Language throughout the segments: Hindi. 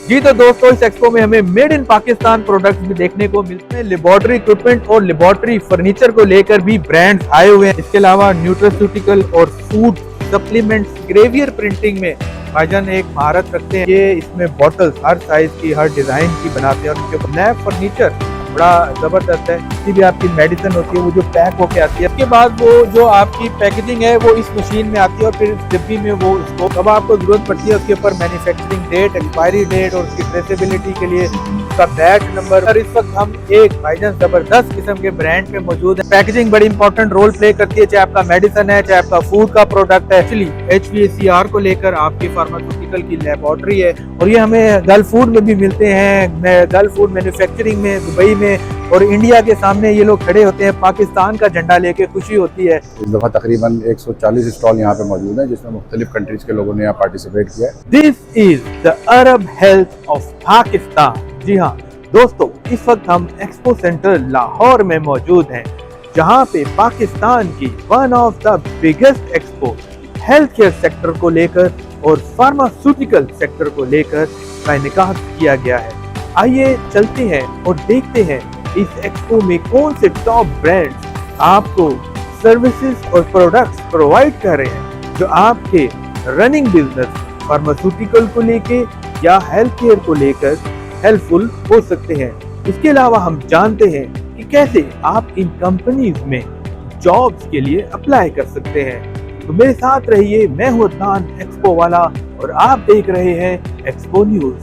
जी तो दोस्तों, इस एक्सपो में हमें मेड इन पाकिस्तान प्रोडक्ट्स भी देखने को मिलते हैं। लेबोरेटरी इक्विपमेंट और लेबोरेटरी फर्नीचर को लेकर भी ब्रांड्स आए हुए हैं। इसके अलावा न्यूट्रास्यूटिकल और फूड सप्लीमेंट्स ग्रेवियर प्रिंटिंग में भाईजान एक महारत रखते हैं। ये इसमें बॉटल्स हर साइज की, हर डिजाइन की बनाते हैं और उनके ऊपर नया फर्नीचर बड़ा जबरदस्त है। किसी भी आपकी मेडिसिन होती है वो जो पैक होके आती है, उसके बाद वो जो आपकी पैकेजिंग है वो इस मशीन में आती है और फिर इस डिब्बी में वो उसको कब आपको जरूरत पड़ती है उसके ऊपर मैन्युफैक्चरिंग डेट, एक्सपायरी डेट और उसकी ट्रेसेबिलिटी के लिए उसका बैच नंबर। और इस वक्त हम एक भाईजान जबरदस्त किस्म के ब्रांड पे मौजूद है। पैकेजिंग बड़ी इंपॉर्टेंट रोल प्ले करती है, चाहे आपका मेडिसिन है, चाहे आपका फूड का प्रोडक्ट है। एक्चुअली HVACR को लेकर आपकी फार्मास्यूटिकल की लेबोरेटरी है और ये हमें गल्फ फूड में भी मिलते हैं, गल्फ फूड मैन्युफैक्चरिंग में, दुबई में। और इंडिया के सामने ये लोग खड़े होते हैं, पाकिस्तान का झंडा लेके खुशी होती है। इस दफ़ा तकरीबन 140 स्टॉल यहाँ पे मौजूद हैं जिसमें मुख्तलिफ कंट्रीज के लोगों ने यहाँ पार्टिसिपेट किया है। This is the Arab health of Pakistan. जी हाँ दोस्तों, इस वक्त हम एक्सपो सेंटर लाहौर में मौजूद हैं, जहाँ पे पाकिस्तान की one of the biggest expo health care sector को लेकर और फार्मास्यूटिकल सेक्टर को लेकर का इनेकाद किया गया है। आइए चलते हैं और देखते हैं इस एक्सपो में कौन से टॉप ब्रांड्स आपको सर्विसेज और प्रोडक्ट्स प्रोवाइड कर रहे हैं जो आपके रनिंग बिजनेस फार्मास्यूटिकल को लेके या हेल्थ केयर को लेकर हेल्पफुल हो सकते हैं। इसके अलावा हम जानते हैं कि कैसे आप इन कंपनीज में जॉब्स के लिए अप्लाई कर सकते हैं। तो मेरे साथ रहिए, मैं हूं अदनान एक्सपो वाला और आप देख रहे हैं एक्सपो न्यूज।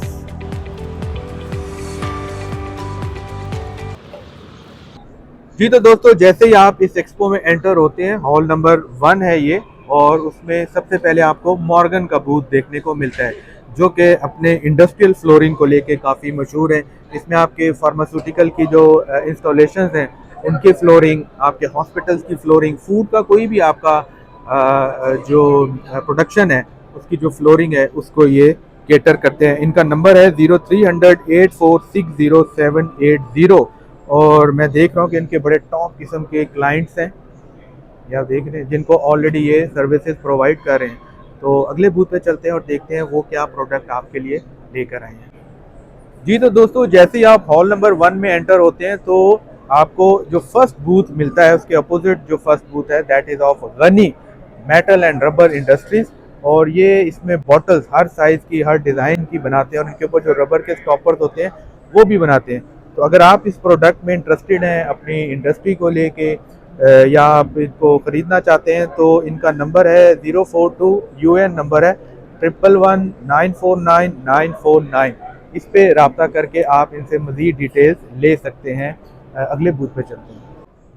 जी तो दोस्तों, जैसे ही आप इस एक्सपो में एंटर होते हैं, हॉल नंबर 1 है ये, और उसमें सबसे पहले आपको मॉर्गन का बूथ देखने को मिलता है जो कि अपने इंडस्ट्रियल फ्लोरिंग को लेके काफ़ी मशहूर है। इसमें आपके फार्मास्यूटिकल की जो इंस्टॉलेशंस हैं उनकी फ्लोरिंग, आपके हॉस्पिटल्स की फ्लोरिंग, फूड का कोई भी आपका जो प्रोडक्शन है उसकी जो फ्लोरिंग है उसको ये केटर करते हैं। इनका नंबर है 0300846070 और मैं देख रहा हूँ कि इनके बड़े टॉप किस्म के क्लाइंट्स हैं, या देख रहे हैं, जिनको ऑलरेडी ये सर्विसेज प्रोवाइड कर रहे हैं। तो अगले बूथ पे चलते हैं और देखते हैं वो क्या प्रोडक्ट आपके लिए लेकर आए हैं। जी तो दोस्तों, जैसे ही आप हॉल नंबर 1 में एंटर होते हैं तो आपको जो फर्स्ट बूथ मिलता है उसके अपोजिट जो first booth that is of ऑफ गनी मेटल एंड रबर इंडस्ट्रीज। और ये इसमें बॉटल्स हर साइज़ की, हर डिज़ाइन की बनाते हैं और इनके ऊपर जो रबर के स्टॉपर्स होते हैं वो भी बनाते हैं। तो अगर आप इस प्रोडक्ट में इंटरेस्टेड हैं अपनी इंडस्ट्री को लेके या आप इसको ख़रीदना चाहते हैं तो इनका नंबर है 042 UN नंबर है 111949 इस पे रब्ता करके आप इनसे मज़ीद डिटेल्स ले सकते हैं। अगले बूथ पे चलते हैं।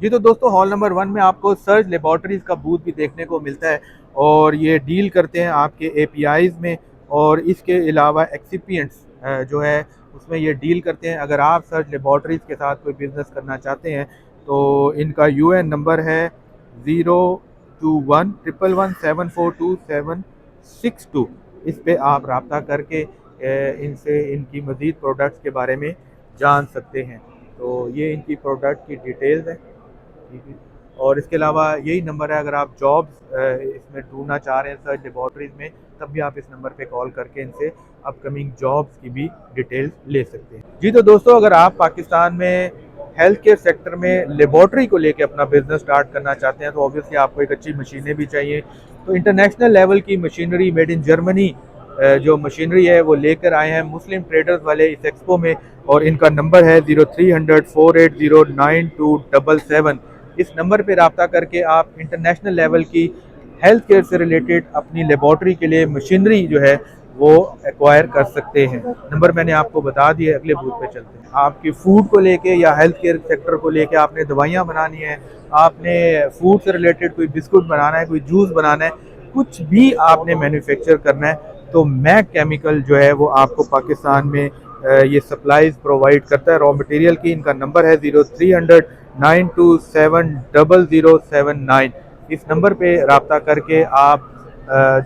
जी तो दोस्तों, हॉल नंबर 1 में आपको सर्च लेबोरेटरीज़ का बूथ भी देखने को मिलता है और ये डील करते हैं आपके APIs में, और इसके अलावा एक्सिपिएंट्स जो है उसमें ये डील करते हैं। अगर आप सर्च लेबोरेटरीज़ के साथ कोई बिज़नेस करना चाहते हैं तो इनका UN नंबर है 02111742762। इस पे आप रब्ता करके इनसे इनकी मज़ीद प्रोडक्ट्स के बारे में जान सकते हैं। तो ये इनकी प्रोडक्ट की डिटेल्स हैं, ठीक है। और इसके अलावा यही नंबर है, अगर आप जॉब्स इसमें ढूंढना चाह रहे हैं सर्च लेबोरेटरीज़ में, तब भी आप इस नंबर पे कॉल करके इनसे अपकमिंग जॉब्स की भी डिटेल्स ले सकते हैं। जी तो दोस्तों, अगर आप पाकिस्तान में हेल्थ केयर सेक्टर में लेबोरेटरी को लेके अपना बिजनेस स्टार्ट करना चाहते हैं तो ऑब्वियसली आपको एक अच्छी मशीनें भी चाहिए। तो इंटरनेशनल लेवल की मशीनरी मेड इन जर्मनी जो मशीनरी है वो लेकर आए हैं मुस्लिम ट्रेडर्स वाले इस एक्सपो में, और इनका नंबर है 030048092777। इस नंबर पे रब्ता करके आप इंटरनेशनल लेवल की हेल्थ केयर से रिलेटेड अपनी लेबोरेटरी के लिए मशीनरी जो है वो एक्वायर कर सकते हैं। नंबर मैंने आपको बता दिया। अगले बूथ पे चलते हैं। आपकी फूड को लेके या हेल्थ केयर सेक्टर को लेके आपने दवाइयाँ बनानी है, आपने फूड से रिलेटेड कोई बिस्कुट बनाना है, कोई जूस बनाना है, कुछ भी आपने मैन्युफैक्चर करना है तो मैक केमिकल जो है वो आपको पाकिस्तान में ये सप्लाईज प्रोवाइड करता है रॉ मटेरियल की। इनका नंबर है 030092700079। इस नंबर पे रब्ता करके आप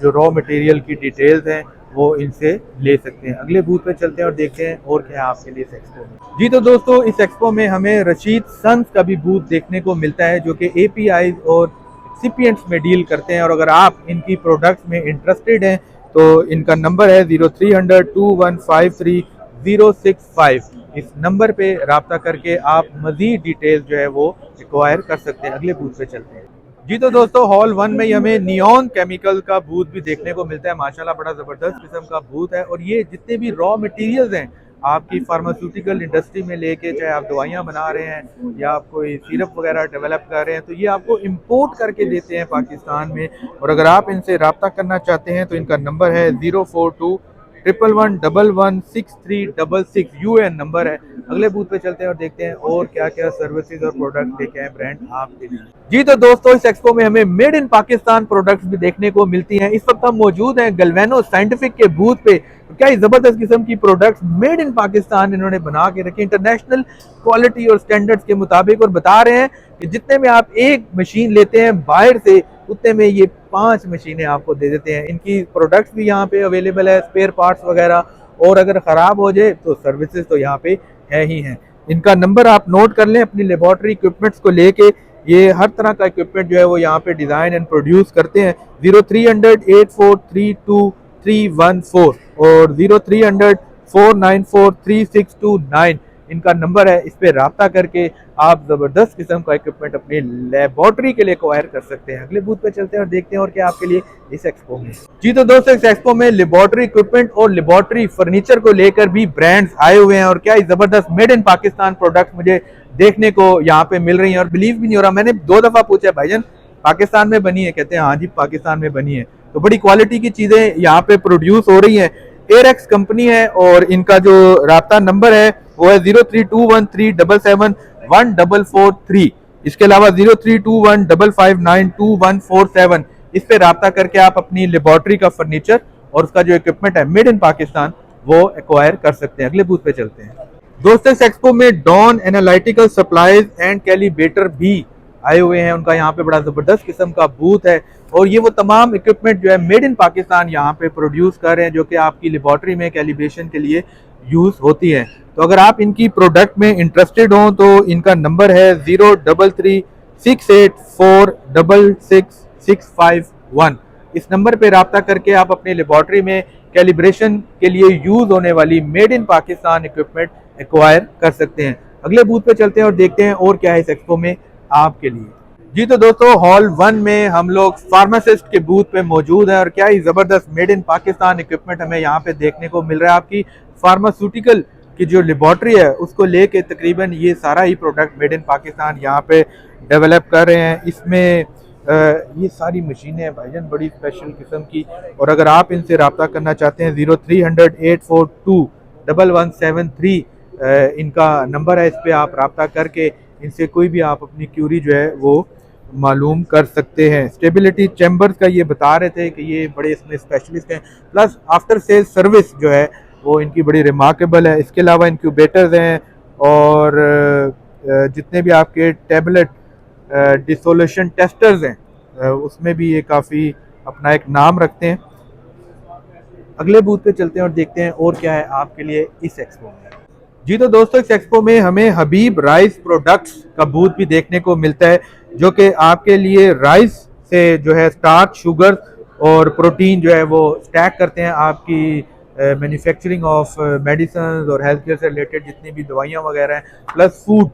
जो रॉ मटेरियल की डिटेल्स हैं वो इनसे ले सकते हैं। अगले बूथ पे चलते हैं और देखते हैं और क्या है आपके लिए इस एक्सपो में। जी तो दोस्तों, इस एक्सपो में हमें रशीद सन्स का भी बूथ देखने को मिलता है जो कि APIs और एक्सिपिएंट्स में डील करते हैं। और अगर आप इनकी प्रोडक्ट्स में इंटरेस्टेड हैं तो इनका नंबर है 0300-2153-065। इस नंबर पे राब्ता करके आप मजीद डिटेल जो है वो एक्वायर कर सकते हैं। अगले बूथ पे चलते हैं जी। तो दोस्तों हॉल 1 में हमें नियॉन केमिकल का बूथ भी देखने को मिलता है। माशाल्लाह बड़ा ज़बरदस्त किस्म का बूथ है और ये जितने भी रॉ मटेरियल्स हैं आपकी फार्मास्यूटिकल इंडस्ट्री में लेके, चाहे आप दवाइयाँ बना रहे हैं या आप कोई सिरप वगैरह डेवलप कर रहे हैं, तो ये आपको इंपोर्ट करके देते हैं पाकिस्तान में। और अगर आप इनसे रब्ता करना चाहते हैं तो इनका नंबर है 042-111-6366 यूएन नंबर है। अगले बूथ पे चलते हैं और देखते हैं और क्या क्या सर्विसेज और प्रोडक्ट लेके हैं ब्रांड आपके लिए जी। तो दोस्तों इस एक्सपो में हमें मेड इन पाकिस्तान प्रोडक्ट्स भी देखने को मिलती हैं। इस वक्त हम मौजूद हैं गलवेनो साइंटिफिक के बूथ पे। तो क्या जबरदस्त किस्म की प्रोडक्ट्स मेड इन पाकिस्तान इन्होंने बना के रखे, इंटरनेशनल क्वालिटी और स्टैंडर्ड्स के मुताबिक, और बता रहे हैं कि जितने में आप एक मशीन लेते हैं बाहर से उतने में ये 5 मशीनें आपको दे देते हैं। इनकी प्रोडक्ट्स भी यहाँ पे अवेलेबल है, स्पेयर पार्ट्स वगैरह, और अगर ख़राब हो जाए तो सर्विसेज तो यहाँ पे है ही हैं। इनका नंबर आप नोट कर लें अपनी लेबॉर्ट्री इक्विपमेंट्स को लेके। ये हर तरह का इक्विपमेंट जो है वो यहाँ पे डिज़ाइन एंड प्रोड्यूस करते हैं। 0300-8432-314 और 0300-494-3629 इनका नंबर है। इस पे राब्ता करके आप जबरदस्त किस्म का इक्विपमेंट अपनी लेबॉर्ट्री के लिए एक्वायर कर सकते हैं। अगले बूथ पे चलते हैं और देखते हैं और क्या आपके लिए इस एक्सपो में जी। तो दोस्तों इस एक्सपो में लेबॉर्ट्री इक्विपमेंट और लेबॉर्ट्री फर्नीचर को लेकर भी ब्रांड्स आए हुए हैं और क्या जबरदस्त मेड इन पाकिस्तान प्रोडक्ट मुझे देखने को यहाँ पे मिल रही हैं। और बिलीव भी नहीं हो रहा, मैंने 2 दफा पूछा भाईजान पाकिस्तान में बनी है, कहते हैं हाँ जी पाकिस्तान में बनी है। तो बड़ी क्वालिटी की चीजें यहाँ पे प्रोड्यूस हो रही हैं। एयरएक्स कंपनी है और इनका जो राब्ता नंबर है वो है 0321377143। इसके अलावा 0321559247। इस पे राब्ता करके आप अपनी लेबॉर्ट्री का फर्नीचर और उसका जो इक्विपमेंट है मेड इन पाकिस्तान वो एक्वायर कर सकते हैं। अगले बूथ पे चलते हैं दोस्तों। इस एक्सपो में Dawn analytical supplies and calibrator भी आए हुए हैं। उनका यहाँ पे बड़ा जबरदस्त किस्म का बूथ है और ये वो तमाम इक्विपमेंट जो है मेड इन पाकिस्तान यहाँ पे प्रोड्यूस कर रहे हैं, जो कि आपकी लेबॉर्ट्री में कैलिब्रेशन के लिए यूज होती है। तो अगर आप इनकी प्रोडक्ट में इंटरेस्टेड हो तो इनका नंबर है 0336846661। इस नंबर पे राब्ता करके आप अपनी लेबॉर्ट्री में कैलिब्रेशन के लिए यूज होने वाली made in Pakistan equipment acquire कर सकते हैं। अगले बूथ पे चलते हैं और देखते हैं और क्या है इस एक्सपो में आपके लिए जी। तो दोस्तों हॉल 1 में हम लोग फार्मासिस्ट के बूथ पे मौजूद हैं और क्या ही जबरदस्त मेड इन पाकिस्तान इक्विपमेंट हमें यहाँ पे देखने को मिल रहा है। आपकी फार्मास्यूटिकल की जो लेबॉर्ट्री है उसको लेके तकरीबन ये सारा ही प्रोडक्ट मेड इन पाकिस्तान यहाँ पे डेवलप कर रहे हैं। इसमें ये सारी मशीनें भाईजान बड़ी स्पेशल किस्म की, और अगर आप इनसे रब्ता करना चाहते हैं 0300-842-1173 इनका नंबर है। इस पर आप रब्ता करके इनसे कोई भी आप अपनी क्यूरी जो है वो मालूम कर सकते हैं। स्टेबिलिटी चैम्बर्स का ये बता रहे थे कि ये बड़े इसमें स्पेशलिस्ट हैं, प्लस आफ्टर सेल सर्विस जो है वो इनकी बड़ी रिमार्केबल है। इसके अलावा इंक्यूबेटर्स हैं और जितने भी आपके टैबलेट डिसोल्यूशन टेस्टर्स हैं उसमें भी ये काफ़ी अपना एक नाम रखते हैं। अगले बूथ पे चलते हैं और देखते हैं और क्या है आपके लिए इस एक्सपो में जी। तो दोस्तों इस एक्सपो में हमें हबीब राइस प्रोडक्ट्स का बूथ भी देखने को मिलता है, जो कि आपके लिए राइस से जो है स्टार्च, शुगर और प्रोटीन जो है वो स्टैक करते हैं। आपकी मैन्युफैक्चरिंग ऑफ मेडिसिन और हेल्थ केयर से रिलेटेड जितनी भी दवाइयाँ वगैरह हैं, प्लस फूड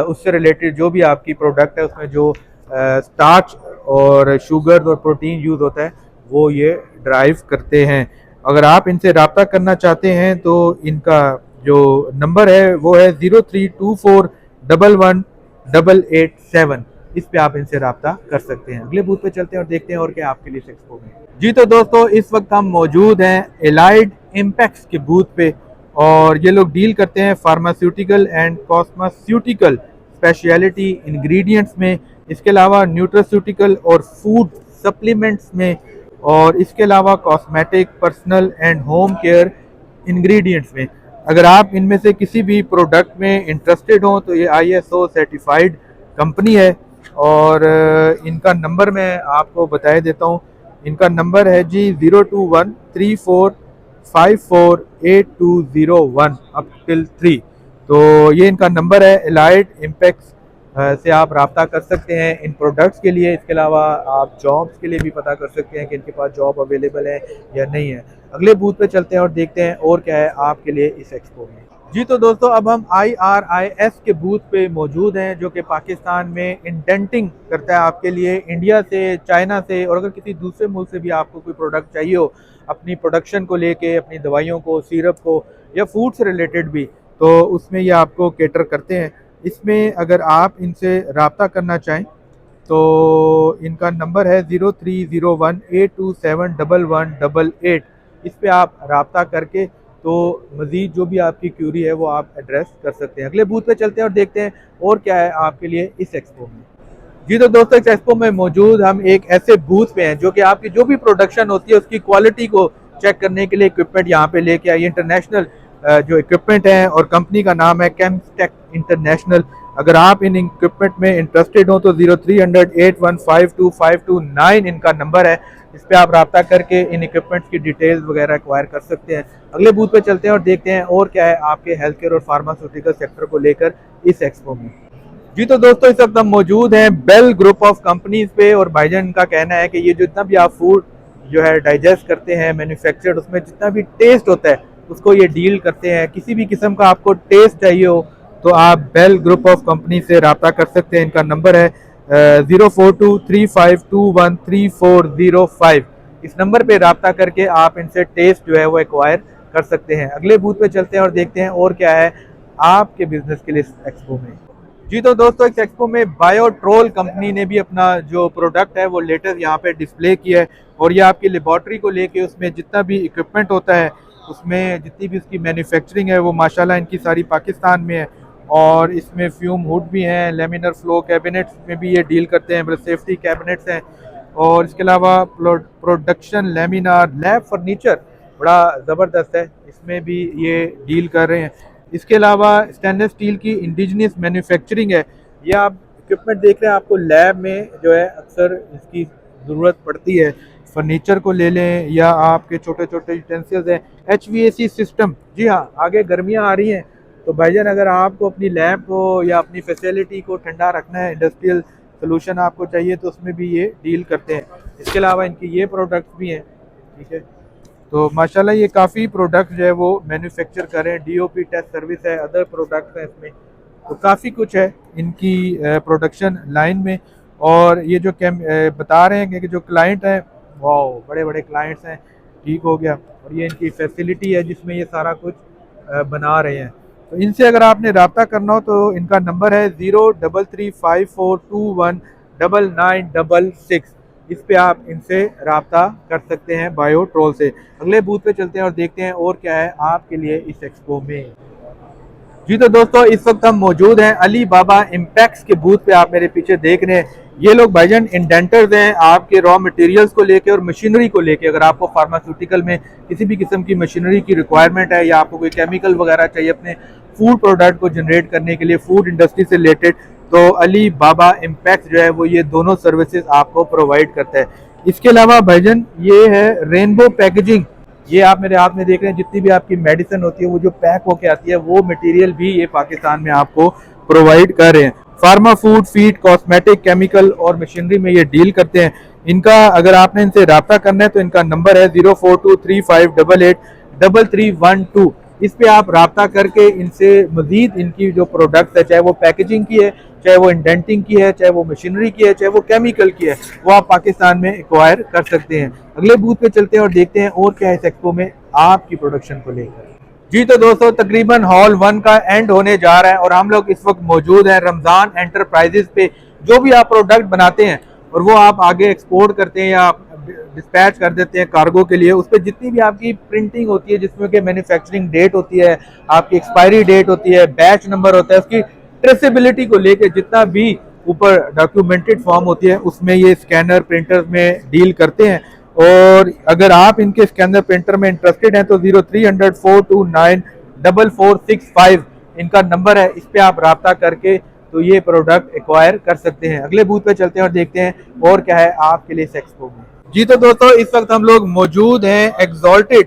उससे रिलेटेड जो भी आपकी प्रोडक्ट है उसमें जो स्टार्च और शुगर और प्रोटीन यूज़ होता है वो ये ड्राइव करते हैं। अगर आप इनसे रब्ता करना चाहते हैं तो इनका जो नंबर है वो है 0324118887। इस पे आप इनसे रब्ता कर सकते हैं। अगले बूथ पे चलते हैं और देखते हैं और क्या आपके लिए एक्सपो में जी। तो दोस्तों इस वक्त हम मौजूद हैं एलाइड इम्पैक्ट्स के बूथ पे और ये लोग डील करते हैं फार्मास्यूटिकल एंड कॉस्मेस्यूटिकल स्पेशलिटी इंग्रेडिएंट्स में, इसके अलावा न्यूट्रास्यूटिकल और फूड सप्लीमेंट्स में, और इसके अलावा cosmetic, personal and home care ingredients में। अगर आप इनमें से किसी भी प्रोडक्ट में इंटरेस्टेड हो तो ये ISO सर्टिफाइड कंपनी है और इनका नंबर मैं आपको बता देता हूँ। इनका नंबर है जी 02134548201 अप टिल 3। तो ये इनका नंबर है एलाइड इम्पैक्ट्स से आप राब्ता कर सकते हैं इन प्रोडक्ट्स के लिए। इसके अलावा आप जॉब्स के लिए भी पता कर सकते हैं कि इनके पास जॉब अवेलेबल है या नहीं है। अगले बूथ पे चलते हैं और देखते हैं और क्या है आपके लिए इस एक्सपो में। जी तो दोस्तों, अब हम IRIS के बूथ पे मौजूद हैं, जो कि पाकिस्तान में इंडेंटिंग करता है आपके लिए इंडिया से, चाइना से, और अगर किसी दूसरे मुल्क से भी आपको कोई प्रोडक्ट चाहिए हो अपनी प्रोडक्शन को लेके, अपनी दवाइयों को, सिरप को, या फूड से रिलेटेड भी, तो उसमें ये आपको केटर करते हैं। इसमें अगर आप इनसे रब्ता करना चाहें तो इनका नंबर है 030182711188। इस पे आप रब्ता करके तो मज़ीद जो भी आपकी क्यूरी है वो आप एड्रेस कर सकते हैं। अगले बूथ पे चलते हैं और देखते हैं और क्या है आपके लिए इस एक्सपो में। जी तो दोस्तों, इस एक्सपो में मौजूद हम एक ऐसे बूथ पे हैं जो कि आपकी जो भी प्रोडक्शन होती है उसकी क्वालिटी को चेक करने के लिए इक्विपमेंट यहाँ पे लेके आई। इंटरनेशनल जो इक्विपमेंट है और कंपनी का नाम है केमस्टेक इंटरनेशनल। अगर आप इन इक्विपमेंट में इंटरेस्टेड हो तो 030081525229 इनका नंबर है। इस पे आप रब्ता करके इन इक्विपमेंट्स की डिटेल्स वगैरह एक्वायर कर सकते हैं। अगले बूथ पे चलते हैं और देखते हैं और क्या है आपके हेल्थ केयर और फार्मास्यूटिकल सेक्टर को लेकर इस एक्सपो में। जी तो दोस्तों, इस वक्त हम मौजूद हैं बेल ग्रुप ऑफ कंपनीज पे, और भाईजान का कहना है कि ये जो जितना भी आप फूड जो है डाइजेस्ट करते हैं मैन्युफैक्चर्ड, उसमें जितना भी टेस्ट होता है उसको ये डील करते हैं। किसी भी किस्म का आपको टेस्ट चाहिए हो तो आप बेल ग्रुप ऑफ कंपनी से रब्ता कर सकते हैं। इनका नंबर है 0423521340 इस नंबर पे रब्ता करके आप इनसे टेस्ट जो है वो एक्वायर कर सकते हैं। अगले बूथ पे चलते हैं और देखते हैं और क्या है आपके बिजनेस के लिए एक्सपो में। जी तो दोस्तों, इस एक्सपो में बायोट्रोल कंपनी ने भी अपना जो प्रोडक्ट है वो लेटेस्ट यहाँ पे डिस्प्ले किया है, और ये आपकी लेबॉर्ट्री को लेके उसमें जितना भी इक्विपमेंट होता है, उसमें जितनी भी उसकी मैन्युफैक्चरिंग है वो माशाल्लाह इनकी सारी पाकिस्तान में है। और इसमें फ्यूम हुड भी हैं, लेमिनर फ्लो कैबिनेट्स में भी ये डील करते हैं, सेफ्टी कैबिनेट्स हैं, और इसके अलावा प्रोडक्शन लेमिनार लैब फर्नीचर बड़ा ज़बरदस्त है, इसमें भी ये डील कर रहे हैं। इसके अलावा स्टेनलेस स्टील की इंडिजिनियस मैन्युफैक्चरिंग है। ये आप इक्विपमेंट देख रहे हैं, आपको लैब में जो है अक्सर इसकी ज़रूरत पड़ती है। फर्नीचर को ले लें या आपके छोटे छोटे यूटेंसिल्स हैं, HVAC सिस्टम। जी हाँ, आगे गर्मियाँ आ रही हैं तो भाईजान अगर आपको अपनी लैब को या अपनी फैसिलिटी को ठंडा रखना है, इंडस्ट्रियल सोल्यूशन आपको चाहिए, तो उसमें भी ये डील करते हैं। इसके अलावा इनकी ये प्रोडक्ट्स भी हैं, ठीक है। तो माशाल्लाह ये काफ़ी प्रोडक्ट जो है वो मैन्युफैक्चर कर रहे हैं। DOP टेस्ट सर्विस है, अदर प्रोडक्ट्स हैं इसमें, तो काफ़ी कुछ है इनकी प्रोडक्शन लाइन में। और ये जो बता रहे हैं कि जो क्लाइंट हैं, वाह बड़े बड़े क्लाइंट्स हैं, ठीक हो गया। और ये इनकी फैसिलिटी है जिसमें ये सारा कुछ बना रहे हैं। तो इनसे अगर आपने रब्ता करना हो तो इनका नंबर है 0334219966। इस पे आप इनसे रब्ता कर सकते हैं बायोट्रोल से। अगले बूथ पे चलते हैं और देखते हैं और क्या है आपके लिए इस एक्सपो में। जी तो दोस्तों, इस वक्त हम मौजूद हैं अली बाबा इम्पैक्स के बूथ पे। आप मेरे पीछे देख रहे हैं, ये लोग भाईजान इंडेंटर्स हैं आपके रॉ मटेरियल्स को लेके और मशीनरी को लेके। अगर आपको फार्मास्यूटिकल में किसी भी किस्म की मशीनरी की रिक्वायरमेंट है या आपको कोई केमिकल वगैरह चाहिए अपने फूड प्रोडक्ट को जनरेट करने के लिए, फूड इंडस्ट्री से रिलेटेड, तो अली बाबा इम्पैक्स जो है वो ये दोनों सर्विसेज आपको प्रोवाइड करता है। इसके अलावा भाईजान ये है रेनबो पैकेजिंग। ये आप मेरे हाथ में देख रहे हैं, जितनी भी आपकी मेडिसिन होती है वो जो पैक होके आती है वो मटेरियल भी ये पाकिस्तान में आपको प्रोवाइड कर रहे हैं। Pharma, food, feed, cosmetic, chemical और मशीनरी में ये डील करते हैं। इनका अगर आपने इनसे रब्ता करना है तो इनका नंबर है 042358883312। इस पे आप रब्ता करके इनसे मजीद इनकी जो प्रोडक्ट्स है, चाहे वो पैकेजिंग की है, चाहे वो इंडेंटिंग की है, चाहे वो मशीनरी की है, चाहे वो केमिकल की है, वो आप पाकिस्तान में एक्वायर कर सकते हैं। अगले बूथ पे चलते हैं और देखते हैं और क्या है इस एक्सपो में आपकी प्रोडक्शन को लेकर। जी तो दोस्तों, तकरीबन हॉल 1 का एंड होने जा रहा है और हम लोग इस वक्त मौजूद हैं रमजान एंटरप्राइजेस पे। जो भी आप प्रोडक्ट बनाते हैं और वो आप आगे एक्सपोर्ट करते हैं या डिस्पैच कर देते हैं कार्गो के लिए, उस पर जितनी भी आपकी प्रिंटिंग होती है, जिसमें कि मैन्युफैक्चरिंग डेट होती है, आपकी एक्सपायरी डेट होती है, बैच नंबर होता है, उसकी ट्रेसेबिलिटी को लेकर जितना भी ऊपर डॉक्यूमेंटेड फॉर्म होती है, उसमें ये स्कैनर प्रिंटर्स में डील करते हैं। और अगर आप इनके स्कैनर प्रिंटर में इंटरेस्टेड हैं तो 0300429446 इनका नंबर है। इस पे आप रब्ता करके तो ये प्रोडक्ट एक्वायर कर सकते हैं। अगले बूथ पे चलते हैं और देखते हैं और क्या है आपके लिए इस एक्सपो में। जी तो दोस्तों, इस वक्त हम लोग मौजूद हैं exalted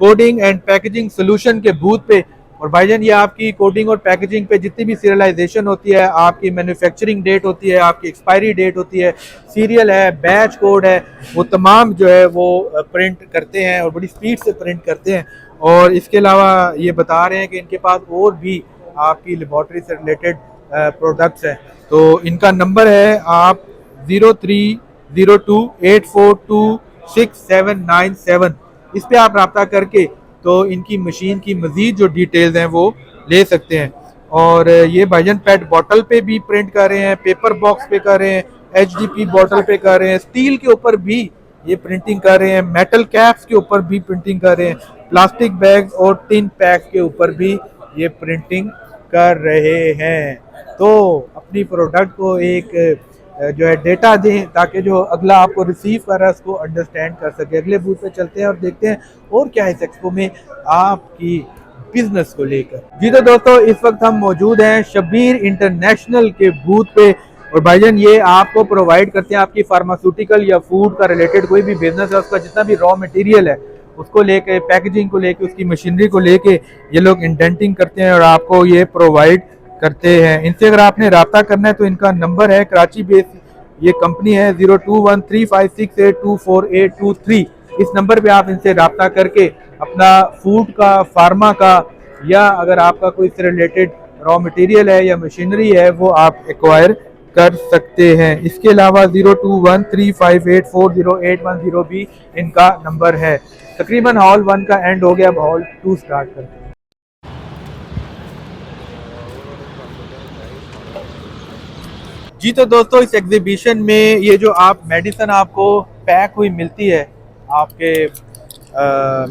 coding and packaging solution के बूथ पे। और भाईजान ये आपकी कोडिंग और पैकेजिंग पे जितनी भी सीरियलाइजेशन होती है, आपकी मैन्युफैक्चरिंग डेट होती है, आपकी एक्सपायरी डेट होती है, सीरियल है, बैच कोड है, वो तमाम जो है वो प्रिंट करते हैं और बड़ी स्पीड से प्रिंट करते हैं। और इसके अलावा ये बता रहे हैं कि इनके पास और भी आपकी लेबॉर्ट्री से रिलेटेड प्रोडक्ट्स हैं। तो इनका नंबर है, आप 0302842697 इस पे आप रब्ता करके तो इनकी मशीन की मजीद जो डिटेल्स हैं वो ले सकते हैं। और ये भाईजान पेट बॉटल पे भी प्रिंट कर रहे हैं, पेपर बॉक्स पे कर रहे हैं, HDP बॉटल पे कर रहे हैं, स्टील के ऊपर भी ये प्रिंटिंग कर रहे हैं, मेटल कैप्स के ऊपर भी प्रिंटिंग कर रहे हैं, प्लास्टिक बैग और टिन पैक के ऊपर भी ये प्रिंटिंग कर रहे हैं। तो अपनी प्रोडक्ट को एक जो है डेटा दें ताकि जो अगला आपको रिसीव कर रहा है उसको अंडरस्टैंड कर सके। अगले बूथ पे चलते हैं और देखते हैं और क्या है इस एक्सपो में आपकी बिजनेस को लेकर। जी तो दोस्तों, इस वक्त हम मौजूद हैं शब्बीर इंटरनेशनल के बूथ पे और भाईजान ये आपको प्रोवाइड करते हैं आपकी फार्मास्यूटिकल या फूड का रिलेटेड कोई भी बिजनेस है, उसका जितना भी रॉ मटेरियल है उसको लेके, पैकेजिंग को लेके, उसकी मशीनरी को लेके ये लोग इंडेंटिंग करते हैं और आपको ये प्रोवाइड करते हैं। इनसे अगर आपने रब्ता करना है तो इनका नंबर है, कराची बेस ये कंपनी है, 021356824823। इस नंबर पे आप इनसे रब्ता करके अपना फूड का, फार्मा का या अगर आपका कोई इससे रिलेटेड रॉ मटेरियल है या मशीनरी है वो आप एक्वायर कर सकते हैं। इसके अलावा 021358408110 भी इनका नंबर है। तकरीबन हॉल 1 का एंड हो गया, अब हॉल 2 स्टार्ट करते हैं। जी तो दोस्तों, इस एग्जीबिशन में ये जो आप मेडिसिन आपको पैक हुई मिलती है आपके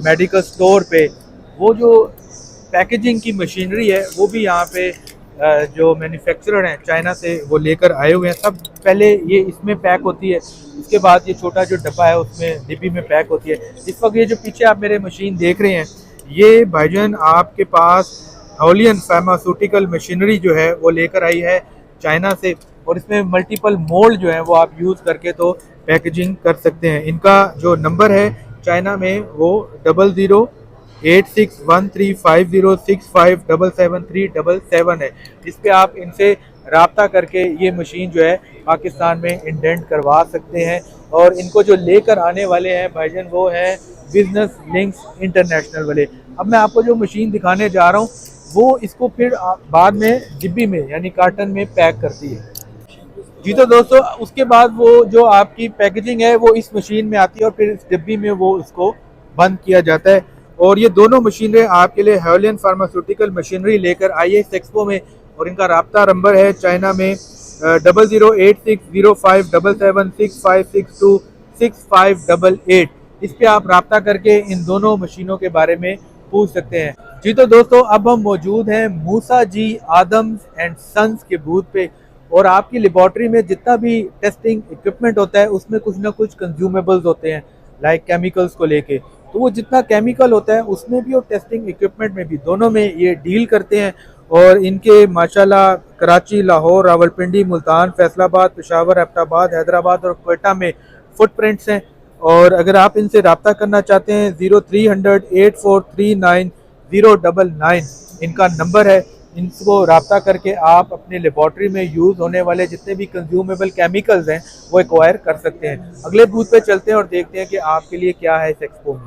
मेडिकल स्टोर पे, वो जो पैकेजिंग की मशीनरी है वो भी यहाँ पे जो मैन्युफैक्चरर हैं चाइना से वो लेकर आए हुए हैं। सब पहले ये इसमें पैक होती है, उसके बाद ये छोटा जो डब्बा है उसमें डिब्बी में पैक होती है। इस वक्त ये जो पीछे आप मेरे मशीन देख रहे हैं, ये भाईजान आपके पास हॉलियन फार्मास्यूटिकल मशीनरी जो है वो लेकर आई है चाइना से और इसमें मल्टीपल मोल्ड जो है वो आप यूज़ करके तो पैकेजिंग कर सकते हैं। इनका जो नंबर है चाइना में वो 00861350657737 है। इस पे आप इनसे रब्ता करके ये मशीन जो है पाकिस्तान में इंडेंट करवा सकते हैं। और इनको जो लेकर आने वाले हैं भाईजान वो है बिजनेस लिंक्स इंटरनेशनल वाले। अब मैं आपको जो मशीन दिखाने जा रहा हूँ वो इसको फिर बाद में डिब्बी में यानी कार्टन में पैक करती है। जी तो दोस्तों, उसके बाद वो जो आपकी पैकेजिंग है वो इस मशीन में आती है और फिर इस डिब्बी में वो उसको बंद किया जाता है। और ये दोनों मशीनरें आपके लिए हॉलियन फार्मास्यूटिकल मशीनरी लेकर आई है इस एक्सपो में और इनका रब्ता नंबर है चाइना में 0086057765626588। इस पे आप रब्ता करके इन दोनों मशीनों के बारे में पूछ सकते हैं। जी तो दोस्तों, अब हम मौजूद हैं मूसा जी आदम्स एंड सन्स के बूथ पे और आपकी लेबॉर्ट्री में जितना भी टेस्टिंग इक्विपमेंट होता है उसमें कुछ ना कुछ कंज्यूमेबल्स होते हैं, लाइक केमिकल्स को लेके। तो वो जितना केमिकल होता है उसमें भी और टेस्टिंग इक्विपमेंट में भी, दोनों में ये डील करते हैं। और इनके माशाल्लाह कराची, लाहौर, रावलपिंडी, मुल्तान, फैसलाबाद, पेशावर, एबटाबाद, हैदराबाद और क्वेटा में फुटप्रिंट्स हैं। और अगर आप इनसे रब्ता करना चाहते हैं 0300843999 इनका नंबर है। इनको रब्ता करके आप अपने लेबॉर्ट्री में यूज़ होने वाले जितने भी कंज्यूमेबल केमिकल्स हैं वो एक्वायर कर सकते हैं। अगले बूथ पे चलते हैं और देखते हैं कि आपके लिए क्या है इस एक्सपो में।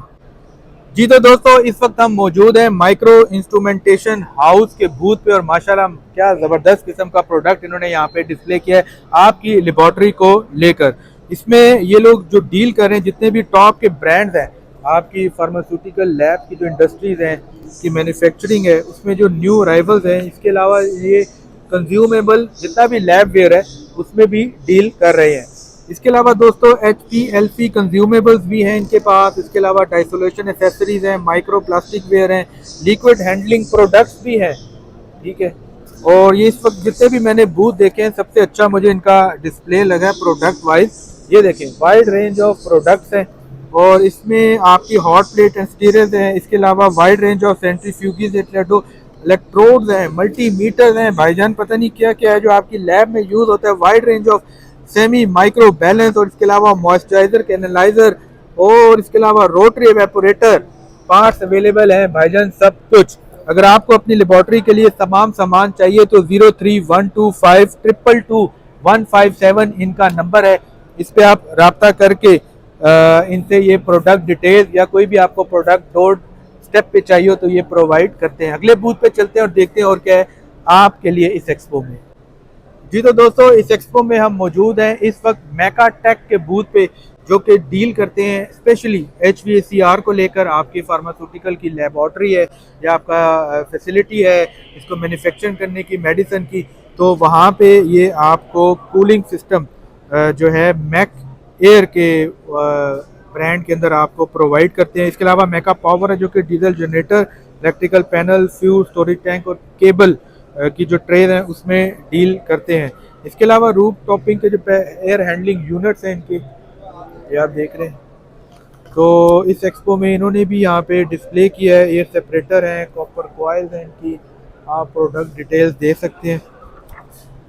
जी तो दोस्तों, इस वक्त हम मौजूद हैं माइक्रो इंस्ट्रूमेंटेशन हाउस के बूथ पे और माशाल्लाह क्या ज़बरदस्त किस्म का प्रोडक्ट इन्होंने यहाँ पे डिस्प्ले किया है आपकी लेबॉर्ट्री को लेकर। इसमें ये लोग जो डील कर रहे हैं जितने भी टॉप के ब्रांड्स हैं, आपकी फार्मास्यूटिकल लैब की जो इंडस्ट्रीज़ हैं, की मैन्युफैक्चरिंग है, उसमें जो न्यू अराइवल्स हैं, इसके अलावा ये कंज्यूमेबल जितना भी लैब वेयर है उसमें भी डील कर रहे हैं। इसके अलावा दोस्तों HPLC कंज्यूमेबल्स भी हैं इनके पास। इसके अलावा डाइसोलेशन एसेसरीज हैं, माइक्रो प्लास्टिक वेयर हैं, लिक्विड हैंडलिंग प्रोडक्ट्स भी हैं, ठीक है। और ये इस वक्त जितने भी मैंने बूथ देखे हैं सबसे अच्छा मुझे इनका डिस्प्ले लगा है प्रोडक्ट वाइज। ये देखें, वाइड रेंज ऑफ प्रोडक्ट्स हैं और इसमें आपकी हॉट प्लेट एंड स्टीयर्स हैं। इसके अलावा वाइड रेंज ऑफ सेंट्रीफ्यूगेस, इलेक्ट्रोड्स हैं, मल्टीमीटर्स हैं, भाईजान पता नहीं क्या क्या है जो आपकी लैब में यूज़ होता है। Wide range of semi micro balance और इसके अलावा मॉइस्चराइजर के एनालाइजर और इसके अलावा रोटरी एवेपोरेटर पार्ट्स अवेलेबल हैं भाईजान, सब कुछ। अगर आपको अपनी लेबोरेटरी के लिए तमाम सामान चाहिए तो 0312522157 इनका नंबर है। इस पे आप राब्ता करके इनसे ये प्रोडक्ट डिटेल या कोई भी आपको प्रोडक्ट डोर स्टेप पे चाहिए तो ये प्रोवाइड करते हैं। अगले बूथ पे चलते हैं और देखते हैं और क्या है आपके लिए इस एक्सपो में। जी तो दोस्तों, इस एक्सपो में हम मौजूद हैं इस वक्त मैका टेक के बूथ पे, जो कि डील करते हैं स्पेशली HVACR को लेकर। आपकी फार्मास्यूटिकल की लेबॉर्ट्री है या आपका फैसिलिटी है इसको मैन्युफैक्चरिंग करने की, मेडिसिन की, तो वहाँ पे ये आपको कूलिंग सिस्टम जो है मैक एयर के ब्रांड के अंदर आपको प्रोवाइड करते हैं। इसके अलावा मैका पावर है जो कि diesel generator, electrical panel, fuse, storage tank और केबल की जो ट्रेन है उसमें डील करते हैं। इसके अलावा रूफ टॉपिंग के जो एयर हैंडलिंग यूनिट्स हैं इनके, ये आप देख रहे हैं। तो इस एक्सपो में इन्होंने भी यहाँ पे डिस्प्ले किया है। एयर सेपरेटर हैं, कॉपर कॉइल्स हैं इनकी, आप प्रोडक्ट डिटेल्स दे सकते हैं।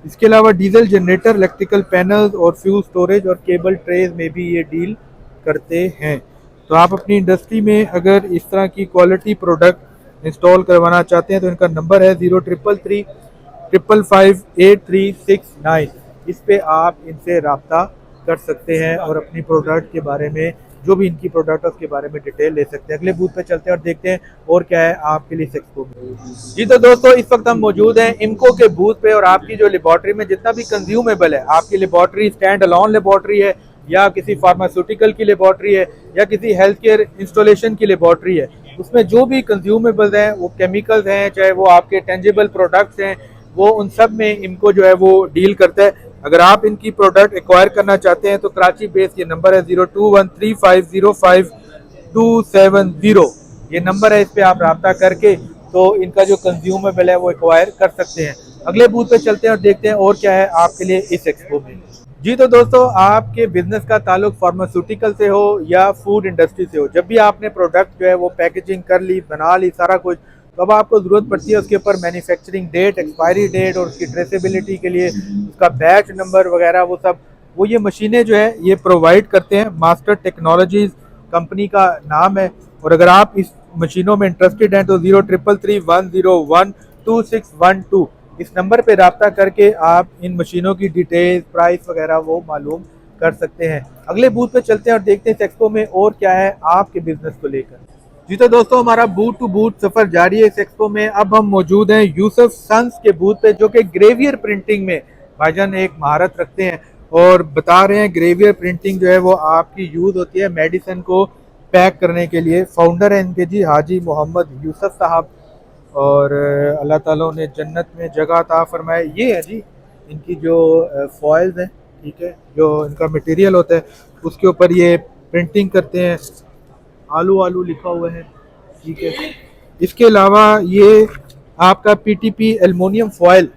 इसके अलावा डीजल जनरेटर, इलेक्ट्रिकल पैनल्स और फ्यूज, स्टोरेज और केबल ट्रेज में भी ये डील करते हैं। तो आप अपनी इंडस्ट्री में अगर इस तरह की क्वालिटी प्रोडक्ट इंस्टॉल करवाना चाहते हैं तो इनका नंबर है 0333558369। इस पे आप इनसे रब्ता कर सकते हैं और अपनी प्रोडक्ट के बारे में, जो भी इनकी प्रोडक्ट है उसके बारे में डिटेल ले सकते हैं। अगले बूथ पे चलते हैं और देखते हैं और क्या है आपके लिए एक्सपो में। जी तो दोस्तों, इस वक्त हम मौजूद हैं इम्को के बूथ पे और आपकी जो लेबॉर्ट्री में जितना भी कंज्यूमेबल है, आपकी लेबॉर्ट्री स्टैंड अलोन लेबॉर्ट्री है या किसी फार्मास्यूटिकल की लेबॉर्ट्री है या किसी हेल्थ केयर इंस्टॉलेशन की लेबॉर्ट्री है, उसमें जो भी कंज्यूमेबल्स हैं, वो केमिकल्स हैं, चाहे वो आपके टेंजिबल प्रोडक्ट्स हैं, वो उन सब में इनको जो है वो डील करता है। अगर आप इनकी प्रोडक्ट एक्वायर करना चाहते हैं तो कराची बेस ये नंबर है 0213505270, ये नंबर है। इस पे आप रब्ता करके तो इनका जो कंज्यूमेबल है वो एक्वायर कर सकते हैं। अगले बूथ पे चलते हैं और देखते हैं और क्या है आपके लिए इस एक्सपो में। जी तो दोस्तों, आपके बिजनेस का ताल्लुक फार्मास्यूटिकल से हो या फूड इंडस्ट्री से हो, जब भी आपने प्रोडक्ट जो है वो पैकेजिंग कर ली, बना ली सारा कुछ, तो अब आपको ज़रूरत पड़ती है उसके ऊपर मैन्युफैक्चरिंग डेट, एक्सपायरी डेट और उसकी ट्रेसेबिलिटी के लिए उसका बैच नंबर वगैरह वो सब, वो ये मशीनें जो है ये प्रोवाइड करते हैं। मास्टर टेक्नोलॉजीज कंपनी का नाम है। और अगर आप इस मशीनों में इंटरेस्टेड हैं तो 03331012 इस नंबर पे रब्ता करके आप इन मशीनों की डिटेल, प्राइस वगैरह वो मालूम कर सकते हैं। अगले बूथ पे चलते हैं और देखते हैं एक्सपो में और क्या है आपके बिजनेस को लेकर। जी तो दोस्तों, हमारा बूथ टू बूथ सफर जारी है इस एक्सपो में। अब हम मौजूद हैं यूसुफ सन्स के बूथ पे, जो कि ग्रेवियर प्रिंटिंग में भाईजान एक महारत रखते हैं और बता रहे हैं ग्रेवियर प्रिंटिंग जो है वो आपकी यूज होती है मेडिसिन को पैक करने के लिए। फाउंडर है इनके जी हाजी मोहम्मद यूसुफ साहब, और अल्लाह ताला ने जन्नत में जगह अता फरमाए। ये है जी इनकी जो फॉइल्स हैं, ठीक है, जो इनका मटेरियल होता है उसके ऊपर ये प्रिंटिंग करते हैं। आलू आलू लिखा हुआ है, ठीक है। इसके अलावा ये आपका PTP एल्युमिनियम फॉइल,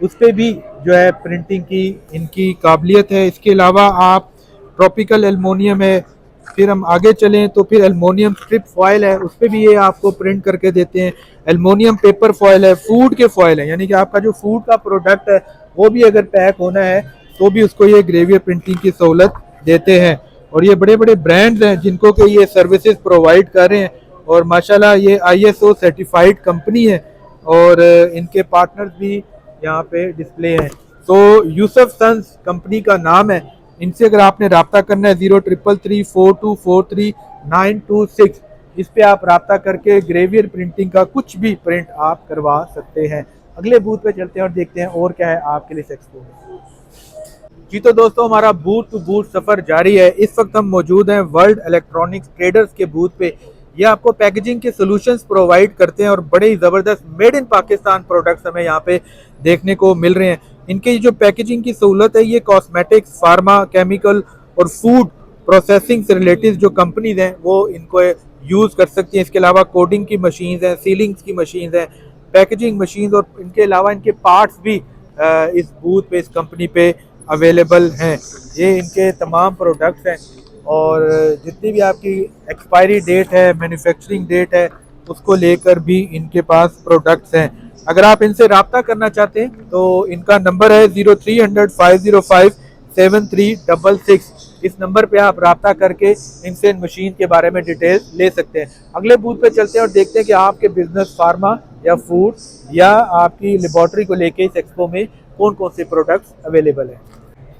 उस पर भी जो है प्रिंटिंग की इनकी काबिलियत है। इसके अलावा आप ट्रॉपिकल एल्युमिनियम है, फिर हम आगे चलें तो फिर एल्युमिनियम स्ट्रिप फॉइल है, उस पर भी ये आपको प्रिंट करके देते हैं। एल्युमिनियम पेपर फॉइल है, फूड के फॉइल है, यानी कि आपका जो फूड का प्रोडक्ट है वो भी अगर पैक होना है तो भी उसको ये ग्रेवियर प्रिंटिंग की सहूलत देते हैं। और ये बड़े बड़े ब्रांड्स हैं जिनको कि ये सर्विसेज प्रोवाइड कर रहे हैं और माशाल्लाह ये ISO सर्टिफाइड कंपनी है और इनके पार्टनर्स भी यहाँ पे डिस्प्ले हैं। तो यूसुफ सन्स कंपनी का नाम है। इनसे अगर आपने रब्ता करना है 0333424396, इस पे आप रब्ता करके ग्रेवियर प्रिंटिंग का कुछ भी प्रिंट आप करवा सकते हैं। अगले बूथ पे चलते हैं और देखते हैं और क्या है आपके लिए एक्सपो में। जी तो दोस्तों, हमारा बूथ टू बूथ सफर जारी है। इस वक्त हम मौजूद हैं वर्ल्ड इलेक्ट्रॉनिक्स ट्रेडर्स के बूथ पे। ये आपको पैकेजिंग के सॉल्यूशंस प्रोवाइड करते हैं और बड़े ही ज़बरदस्त मेड इन पाकिस्तान प्रोडक्ट्स हमें यहाँ पे देखने को मिल रहे हैं। इनकी जो पैकेजिंग की सहूलत है ये कॉस्मेटिक्स, फार्मा, केमिकल और फूड प्रोसेसिंग से रिलेटेड जो कंपनीज हैं वो इनको यूज़ कर सकती हैं। इसके अलावा कोडिंग की मशीन्स हैं, सीलिंग्स की मशीन्स हैं, पैकेजिंग मशीन्स, और इनके अलावा इनके पार्ट्स भी इस बूथ पे, इस कंपनी पे अवेलेबल हैं। ये इनके तमाम प्रोडक्ट्स हैं और जितनी भी आपकी एक्सपायरी डेट है, मैन्युफैक्चरिंग डेट है, उसको लेकर भी इनके पास प्रोडक्ट्स हैं। अगर आप इनसे रब्ता करना चाहते हैं तो इनका नंबर है 0300505736। इस नंबर पे आप रब्ता करके इनसे इन मशीन के बारे में डिटेल ले सकते हैं। अगले बूथ पे चलते हैं और देखते हैं कि आपके बिजनेस फार्मा या फूड या आपकी लेबोरेटरी को लेके इस एक्सपो में कौन कौन से प्रोडक्ट्स अवेलेबल हैं।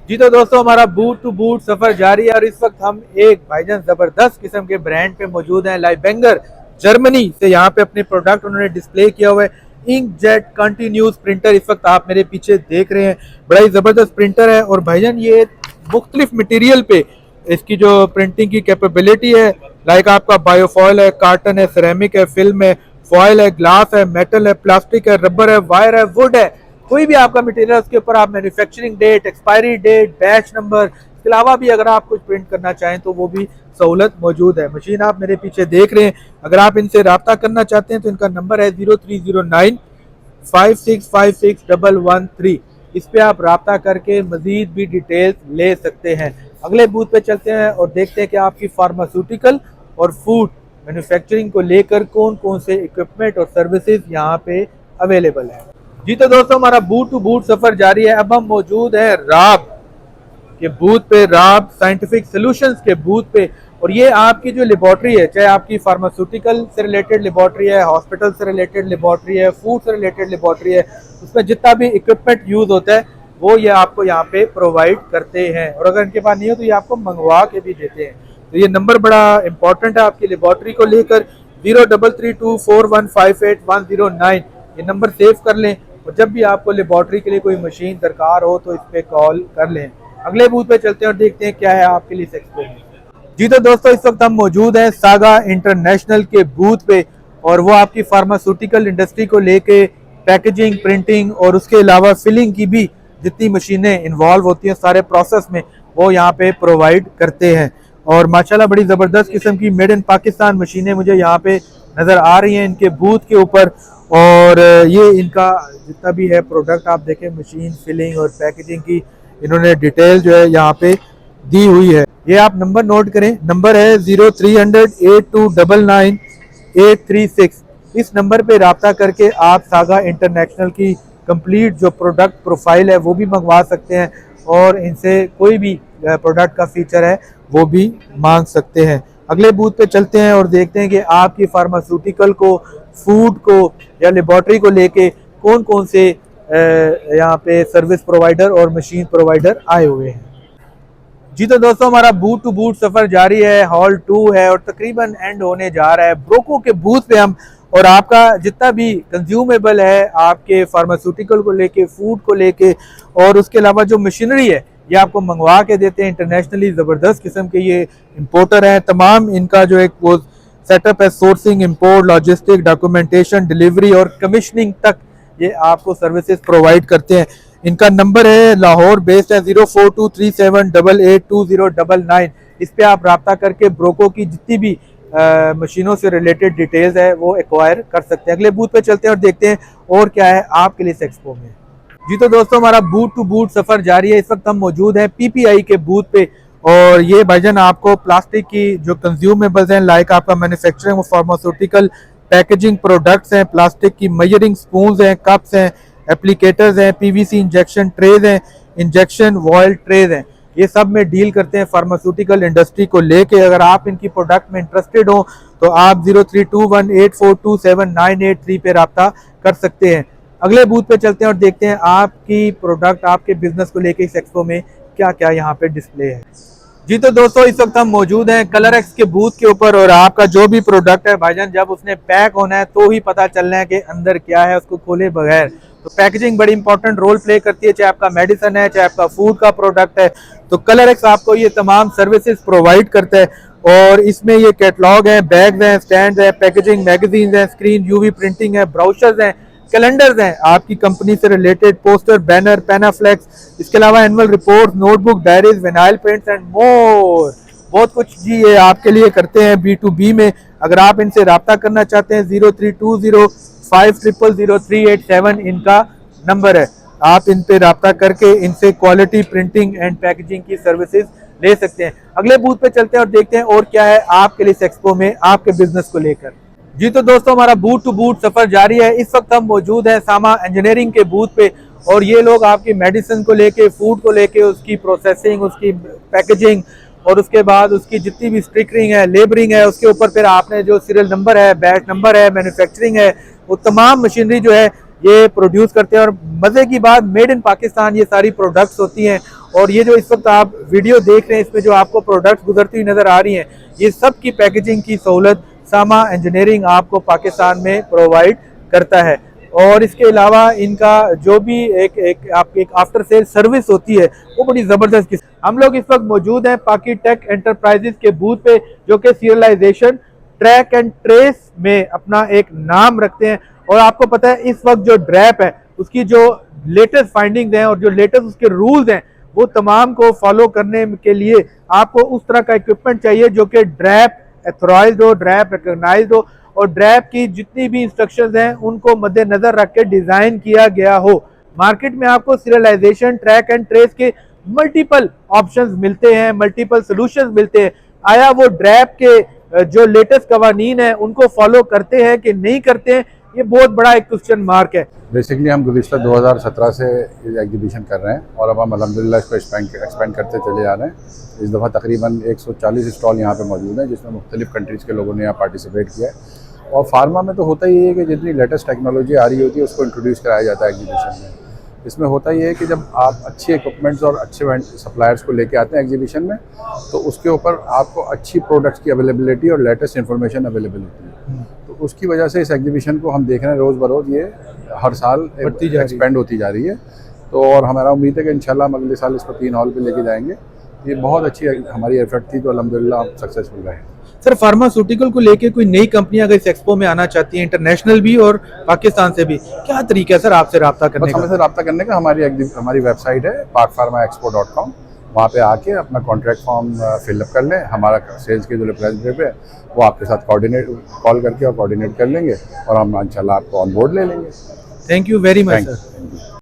जी तो दोस्तों, हमारा बूट टू बूट सफर जारी है और इस वक्त हम एक भाईजान जबरदस्त किस्म के ब्रांड पे मौजूद हैं। लाइबेंगर जर्मनी से यहाँ पे अपने प्रोडक्ट उन्होंने डिस्प्ले किया हुआ है। इंकजेट कंटिन्यूस प्रिंटर इस वक्त आप मेरे पीछे देख रहे हैं, बड़ा ही जबरदस्त प्रिंटर है। और भाईजान ये मुख्तलिफ मटेरियल पे इसकी जो प्रिंटिंग की कैपेबिलिटी है, लाइक आपका बायोफॉयल है, कार्टन है, सिरेमिक है, फिल्म है, फॉयल है, ग्लास है, मेटल है, प्लास्टिक है, रबर है, वायर है, वुड है, कोई भी आपका मटेरियल उसके ऊपर आप manufacturing date, expiry date, batch number, इसके अलावा भी अगर आप कुछ प्रिंट करना चाहें तो वो भी सहूलत मौजूद है। मशीन आप मेरे पीछे देख रहे हैं। अगर आप इनसे रब्ता करना चाहते हैं तो इनका नंबर है 0309 5656 इस पे आप रब्ता करके मजीद भी डिटेल्स ले सकते हैं। अगले बूथ पे चलते हैं और देखते हैं कि आपकी फार्मास्यूटिकल और फूड मैन्युफैक्चरिंग को लेकर कौन कौन से इक्विपमेंट और सर्विसेज यहाँ पे अवेलेबल है। जी तो दोस्तों, हमारा बूट टू बूट सफर जारी है। अब हम मौजूद हैं राब के बूथ पे, राब साइंटिफिक सॉल्यूशंस के बूथ पे। और ये आपकी जो लेबोरेटरी है, चाहे आपकी फार्मास्यूटिकल से रिलेटेड लेबोरेटरी है, हॉस्पिटल से रिलेटेड लेबोरेटरी है, फूड से रिलेटेड लेबोरेटरी है, उसमें जितना भी इक्विपमेंट यूज होता है वो ये आपको यहाँ पे प्रोवाइड करते हैं। और अगर इनके पास नहीं हो तो ये आपको मंगवा के भी देते हैं। तो ये नंबर बड़ा इंपॉर्टेंट है आपकी लेबोरेटरी को लेकर, 03324158 ये नंबर सेव कर लें और जब भी आपको लेबोरेटरी के लिए कोई मशीन दरकार हो तो इस पे कॉल कर लें। अगले बूथ पे चलते हैं और देखते हैं क्या है आपके लिए एक्सपो में। जी तो दोस्तों, इस वक्त हम मौजूद हैं सागा इंटरनेशनल के बूथ पे और वो आपकी फार्मास्यूटिकल इंडस्ट्री को लेके पैकेजिंग, प्रिंटिंग और उसके अलावा फिलिंग की भी जितनी मशीनें इन्वॉल्व होती हैं सारे प्रोसेस में, वो यहाँ पे प्रोवाइड करते हैं। और माशाल्लाह बड़ी ज़बरदस्त किस्म की मेड इन पाकिस्तान मशीनें मुझे यहाँ पे नज़र आ रही हैं इनके बूथ के ऊपर। और ये इनका जितना भी है प्रोडक्ट आप देखें, मशीन फिलिंग और पैकेजिंग की इन्होंने डिटेल जो है यहाँ पे दी हुई है। ये आप नंबर नोट करें, नंबर है 030082999836। इस नंबर पे रब्ता करके आप सागा इंटरनेशनल की कंप्लीट जो प्रोडक्ट प्रोफाइल है वो भी मंगवा सकते हैं और इनसे कोई भी प्रोडक्ट का फीचर है वो भी मांग सकते हैं। अगले बूथ पे चलते हैं और देखते हैं कि आपकी फार्मास्यूटिकल को, फूड को या लेबोरेटरी को लेके कौन कौन से यहाँ पे सर्विस प्रोवाइडर और मशीन प्रोवाइडर आए हुए हैं। जी तो दोस्तों, हमारा बूथ टू बूथ सफर जारी है, हॉल 2 है और तकरीबन एंड होने जा रहा है। ब्रोको के बूथ पे हम और आपका जितना भी कंज्यूमेबल है आपके फार्मास्यूटिकल को लेके, फूड को लेके और उसके अलावा जो मशीनरी है ये आपको मंगवा के देते हैं। इंटरनेशनली ज़बरदस्त किस्म के ये इंपोर्टर हैं। तमाम इनका जो एक वो सेटअप है, sourcing, import, logistic, documentation, delivery और कमिश्निंग तक ये आपको सर्विसेज प्रोवाइड करते हैं। इनका नंबर है लाहौर बेस्ड है 0423788209। इस पे आप रब्ता करके ब्रोको की जितनी भी मशीनों से रिलेटेड डिटेल्स है वो एक्वायर कर सकते हैं। अगले बूथ पे चलते हैं और देखते हैं और क्या है आपके लिए इस एक्सपो में। जी तो दोस्तों, हमारा बूथ टू बूथ सफर जारी है। इस वक्त हम मौजूद हैं पीपीआई के बूथ पे और ये भाईजान आपको प्लास्टिक की जो कंज्यूमेबल्स हैं, लाइक आपका मैन्युफैक्चरिंग फार्मास्यूटिकल पैकेजिंग प्रोडक्ट्स हैं, प्लास्टिक की मेजरिंग स्पून्स हैं, कप्स हैं, एप्लीकेटर्स हैं, पीवीसी इंजेक्शन ट्रेज हैं, इंजेक्शन वॉयल ट्रेज हैं, ये सब में डील करते हैं फार्मास्यूटिकल इंडस्ट्री को लेके। अगर आप इनकी प्रोडक्ट में इंटरेस्टेड हो तो आप 0321842798 पे रब्ता कर सकते हैं। अगले बूथ पे चलते हैं और देखते हैं आपकी प्रोडक्ट, आपके बिजनेस को लेके इस एक्सपो में क्या क्या यहाँ पे डिस्प्ले है। जी तो दोस्तों, इस वक्त हम मौजूद हैं कलरएक्स के बूथ के ऊपर और आपका जो भी प्रोडक्ट है भाईजान जब उसने पैक होना है तो ही पता चलना है कि अंदर क्या है, उसको खोले बगैर। तो पैकेजिंग बड़ी इंपॉर्टेंट रोल प्ले करती है, चाहे आपका मेडिसिन है, चाहे आपका फूड का प्रोडक्ट है। तो कलरएक्स आपको ये तमाम सर्विसेज प्रोवाइड करता है और इसमें ये कैटलॉग है, बैग्स हैं, स्टैंड है, पैकेजिंग मैगजीन है, स्क्रीन यूवी प्रिंटिंग है, ब्राउचर्स हैं, कैलेंडर्स हैं, आपकी कंपनी से रिलेटेड पोस्टर, बैनर, पेनाफ्लेक्स, इसके अलावा annual report, notebook, diaries, vinyl prints and more. बहुत कुछ जी ये आपके लिए करते हैं B2B में। अगर आप इनसे रब्ता करना चाहते हैं 032050000387 इनका नंबर है। आप इन पे रब्ता करके इनसे क्वालिटी प्रिंटिंग एंड पैकेजिंग की सर्विसेज ले सकते हैं। अगले बूथ पे चलते हैं और देखते हैं और क्या है आपके लिए इस एक्सपो में आपके बिजनेस को लेकर। जी तो दोस्तों, हमारा बूथ टू बूथ सफर जारी है। इस वक्त हम मौजूद हैं सामा इंजीनियरिंग के बूथ पे और ये लोग आपकी मेडिसिन को लेके, फूड को लेके, उसकी प्रोसेसिंग, उसकी पैकेजिंग और उसके बाद उसकी जितनी भी स्टिकरिंग है, लेबरिंग है, उसके ऊपर फिर आपने जो सीरियल नंबर है, बैच नंबर है, मैन्युफैक्चरिंग है, वो तमाम मशीनरी जो है ये प्रोड्यूस करते हैं। और मज़े की बात, मेड इन पाकिस्तान ये सारी प्रोडक्ट्स होती हैं। और ये जो इस वक्त आप वीडियो देख रहे हैं, इसमें जो आपको प्रोडक्ट्स गुजरती हुई नज़र आ रही हैं, ये सब की पैकेजिंग की सहूलत सामा इंजीनियरिंग आपको पाकिस्तान में प्रोवाइड करता है। और इसके अलावा इनका जो भी एक आफ्टर सेल सर्विस होती है वो बड़ी ज़बरदस्त। हम लोग इस वक्त मौजूद हैं पाकी टेक एंटरप्राइजेस के बूथ पे, जो कि सीरियलाइजेशन, ट्रैक एंड ट्रेस में अपना एक नाम रखते हैं। और आपको पता है इस वक्त जो ड्रैप है उसकी जो लेटेस्ट फाइंडिंग्स हैं और जो लेटेस्ट उसके रूल्स हैं, वो तमाम को फॉलो करने के लिए आपको उस तरह का इक्विपमेंट चाहिए जो कि ड्रैप एथोराइज्ड हो, ड्रैप रिकॉग्नाइज्ड हो और ड्रैप की जितनी भी इंस्ट्रक्शंस हैं उनको मद्देनजर रख के डिजाइन किया गया हो। मार्केट में आपको सीरियलाइजेशन, ट्रैक एंड ट्रेस के मल्टीपल ऑप्शंस मिलते हैं, मल्टीपल सॉल्यूशंस मिलते हैं। आया वो ड्रैप के जो लेटेस्ट कवानीन है उनको फॉलो करते हैं कि नहीं करते हैं, ये बहुत बड़ा एक क्वेश्चन मार्क है। बेसिकली हम गुज़िश्ता 2017 से एग्जीबिशन कर रहे हैं और अब हम अल्हम्दुलिल्लाह इसको एक्सपेंड करते चले जा रहे हैं। इस दफ़ा तकरीबन 140 स्टॉल यहाँ पे मौजूद हैं, जिसमें मुख्तलिफ़ कंट्रीज़ के लोगों ने यहाँ पार्टिसिपेट किया है। और फार्मा में तो होता ही है कि जितनी लेटेस्ट टेक्नोलॉजी आ रही होती है उसको इंट्रोड्यूस कराया जाता है एग्जीबिशन में। इसमें होता ही है कि जब आप अच्छे इक्विपमेंट्स और अच्छे सप्लायर्स को लेके आते हैं एग्जीबिशन में, तो उसके ऊपर आपको अच्छी प्रोडक्ट्स की अवेलेबिलिटी और लेटेस्ट इन्फॉर्मेशन अवेलेबल होती है। तो उसकी वजह से इस एग्जीबिशन को हम देख रहे हैं रोज़ बरोज़ ये हर साल एक्सपेंड होती जा रही है। तो और हमारा उम्मीद है कि इंशाल्लाह हम अगले साल इसको 3 हॉल पे लेके जाएंगे। ये बहुत अच्छी हमारी एफर्ट थी, तो अल्हम्दुलिल्लाह हम सक्सेसफुल रहे। सर, फार्मास्यूटिकल को लेके कोई नई कंपनियां अगर इस एक्सपो में आना चाहती हैं, इंटरनेशनल भी और पाकिस्तान से भी, क्या तरीका है सर आपसे रब्ता करने का? हमसे रब्ता करने का हमारी वेबसाइट है pakpharmaexpo.com। वहाँ पे आके अपना कॉन्ट्रैक्ट फॉर्म फिलअप कर लें। हमारा सेल्स के जो रिप्रेजेंटेटिव है वो आपके साथ कॉल करके और कोऑर्डिनेट कर लेंगे और हम इंशाल्लाह आपको ऑन बोर्ड ले लेंगे। Thank you very much sir.